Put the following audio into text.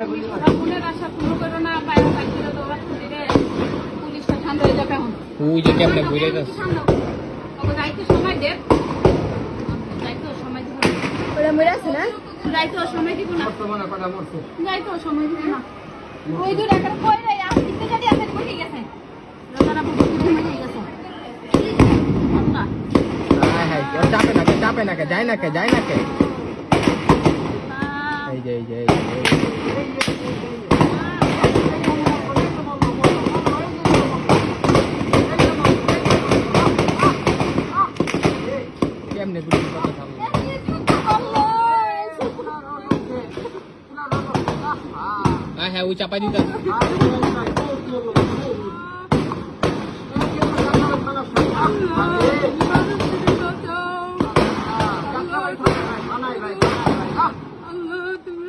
মনের আশা পূরণ করো না, পায়ের কাছে দৌড়াচ্ছ দিলে পুলিশটা ঠান্ডা হয়ে যাবে এখন। ওই যে কেমনে ঘুরে যাচ্ছে। যাইতে সময় দে, যাইতেও সময় দিব না। ওরা মরে আছে না? যাইতেও সময় দিব না, যাইতেও সময় দিব না। ওই দূর একটা কই রে আসতে যদি আসে বসে গেছে রোজানা বহুত ঘুমে গেছে। আল্লাহ হ্যাঁ হ্যাঁ চাপে না কে যায় না কে এই যে কেমনে ঘুরে কথা থামলো। হ্যাঁ ওই চাপাই দিতে আল্লাহ তুমি